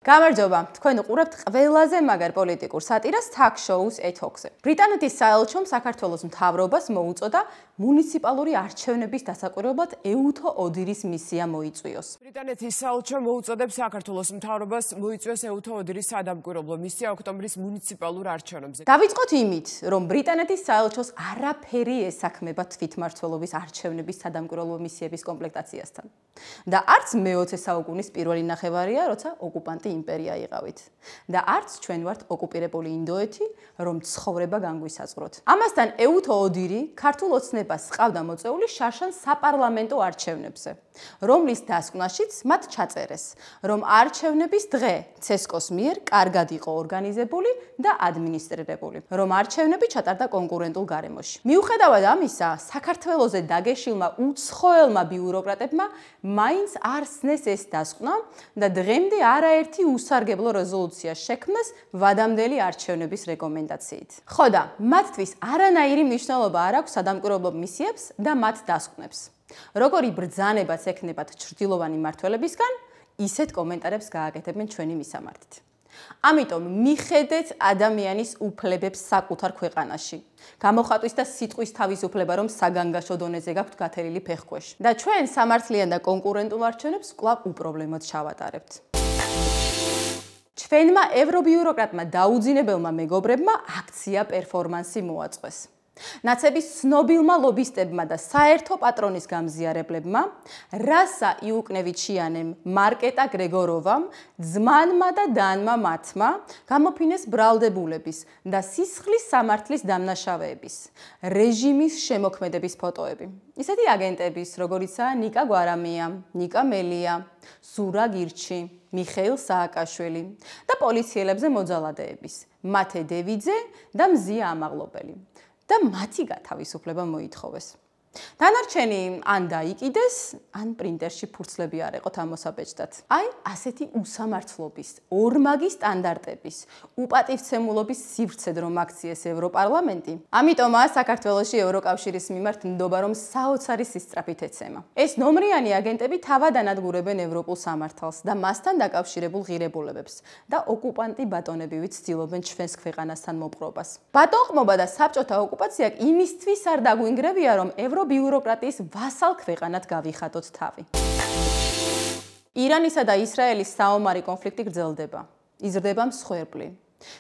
გამარჯობა, თქვენ უყურებთ ყველაზე მაგარ პოლიტიკურ სატირას talk show-ს ეთოქზე. ბრიტანეთის საელჩომ საქართველოს მთავრობას მოუწოდა მუნიციპალური არჩევნების დასაკვირვებლად ეუთო ოდირის მისია მოიწვიოს. ბრიტანეთის საელჩომ მოუწოდებს საქართველოს მთავრობას მოიწვიოს ეუთო ოდირის სადამკვირვებლო მისია ოქტომბრის მუნიციპალურ არჩევნებზე. დავიწყოთ იმით, რომ ბრიტანეთის საელჩოს არაფერი ესაქმება თვითმმართველობის არჩევნების სადამკვირვებლო მისიების კომპლექტაციასთან. და არც მე-20 საუკუნის პირველი ნახევარია, როცა ოკუპანტი იმპერია იყავით. და არც ჩვენ ვართ ოკუპირებული ინდოეთი, რომ ცხოვრება განგვისაზღვროთ. ამასთან ეუთო ოდირი ქართულ ოცნებას ყავდა მოწეული შარშან საპარლამენტო არჩევნებზე, რომლის დასკვნაშიც მათ ჩაწერეს, რომ არჩევნების დღე ცესკოს მიერ კარგად იყო ორგანიზებული და ადმინისტრირებული, რომ არჩევნები ჩატარდა კონკურენტულ გარემოში. მიუხედავად ამისა, საქართველოზე დაგეშილმა უცხოელმა ბიუროკრატებმა მაინც არ სცნეს ეს დასკვნა და დღემდე არაერთი უსარგებლო რეზოლუცია შექმნეს ვადამდელი არჩევნების რეკომენდაციით. ხო და მათთვის არანაირი მნიშვნელობა არ აქვს სადამკვირვებლო მისიებს და მათ დასკვნებს. როგორი ბრძანებაც ექნებათ ჩრდილოვანი მმართველებისგან, ისეთ კომენტარებს გააკეთებენ ჩვენი მისამართით. ამიტომ მიხედეთ ადამიანის უფლებებს საკუთარ ქვეყანაში. გამოხატვის და სიტყვის თავისუფლება, რომ საგანგაშო დონეზე გაქვთ გათელილი ფეხქვეშ. და ჩვენ სამართლიან და კონკურენტულ არჩევნებს კვლავ უპრობლემოდ ჩავატარებთ. ჩვენმა ევრობიუროკრატმა დაუძინებელმა მეგობრებმა აქცია პერფორმანსი მოაწყვეს. ნაცების ცნობილმა ლობისტებმა და საერთო პატრონის გამზიარებლებმა, რასა იუკნევიჩიანემ, მარკეტა გრეგოროვამ, ძმანმა და დანმა მათმა გამოფინეს ბრალდებულების და სისხლის სამართლის დამნაშავეების, რეჟიმის შემოქმედების ფოტოები. ისეთი აგენტების, როგორიცაა ნიკა გვარამია, ნიკა მელია, ზურა გირჩი, მიხეილ სააკაშვილი და პოლიციელებზე მოძალადეების, მათე დევიძე და მზია ამაღლობელი. და მათი გათავისუფლება მოითხოვეს. დანარჩენი ან დაიკიდეს, ან პრინტერში ფურცლები არ ეყოთ ამოსაბეჭდად. აი, ასეთი უსამართლობის, ორმაგი სტანდარტების, უპატივცემულობის სივრცედ რომ აქციეს ევროპარლამენტი, ამიტომაა საქართველოში ევროკავშირის მიმართ ნდობა რომ საოცარი სისწრაფით ეცემა. ეს ნომრიანი აგენტები თავად ანადგურებენ ევროპულ სამართალს და მასთან დაკავშირებულ ღირებულებებს და ოკუპანტი ბატონები ვცდილობენ ჩვენს ქვეყანასთან მოპყრობას. ბატონყმობა და საბჭოთა ოკუპაცია იმისთვის არ დაგვინგრევია, რომ ბიუროკრატიის ვასალ ქვეყანად გავიხატოთ თავი. ირანისა და ისრაელის საომარი კონფლიქტი გრძელდება, იზრდება მსხვერპლი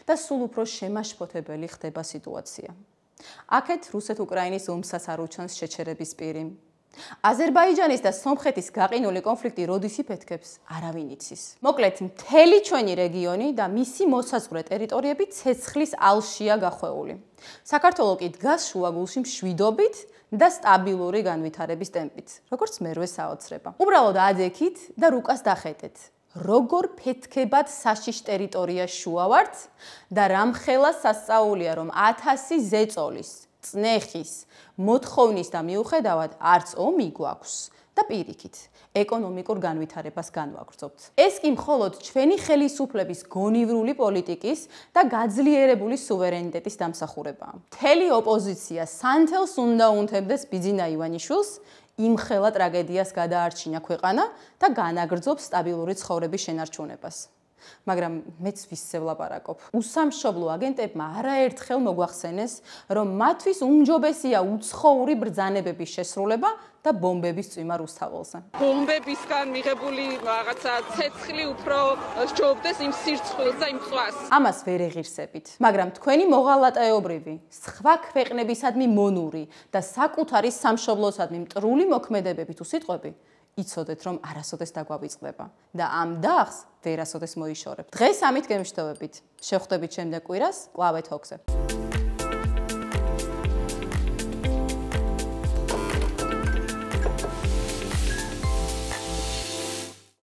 და სულ უფრო შემაშფოთებელი ხდება სიტუაცია. აქეთ რუსეთ-უკრაინის ომსაც არ უჩანს შეჩერების პირი. აზერბაიჯანის და სომხეთის გაყინული კონფლიქტი როდის იფეთქებს, არავინ იცის. მოკლედ, მთელი ჩვენი რეგიონი და მისი მოსაზღვრე ტერიტორიები ცეცხლის ალშია გახვეული. საქართველო კი დგას შუაგულში მშვიდობით და სტაბილური განვითარების ტემპით, როგორც მერვე საოცრება. უბრალოდ ადექით და რუკას დახედეთ, როგორ ფეთქებად საშიშ ტერიტორია შუავართ და რამხელა სასწაულია, რომ 1000 ზეწოლის, წნეხის, მოთხოვნის და მიუხედავად არც ომი გვაქვს და პირიქით, ეკონომიკურ განვითარებას განვაგრძობთ. ეს კი მხოლოდ ჩვენი ხელისუფლების გონივრული პოლიტიკის და გაძლიერებული სუვერენიტეტის დამსახურებაა. მთელი ოპოზიცია სანთელს უნდა უნთებდეს ბიძინა ივანიშვილს, იმხელა ტრაგედიას გადაარჩინა ქვეყანა და განაგრძობს სტაბილური ცხოვრების შენარჩუნებას. მაგრამ მეც ვისზე ვლაპარაკობ. უსამშობლო აგენტებმა არაერთხელ მოგვახსენეს, რომ მათთვის უმჯობესია უცხოური ბრძანებების შესრულება და ბომბების წვიმა რუსთაველზე. ბომბებისგან მიღებული რაღაცა ცეცხლი უფრო სჯობდეს იმ სირცხვილს და იმ წვას. ამას ვერ ეღირსებით, მაგრამ თქვენი მოღალატეობრივი, სხვა ქვეყნებისადმი მონური და საკუთარი სამშობლოსადმი მტრული მოქმედებები თუ სიტყვები იცოდეთ, რომ არასოდეს დაგვავიწყდება და ამ დაღს ვერასოდეს მოიშორებთ. დღეს ამით გემშვიდობებით. შევხვდებით შემდეგ კვირას კლავ ეთოქზე.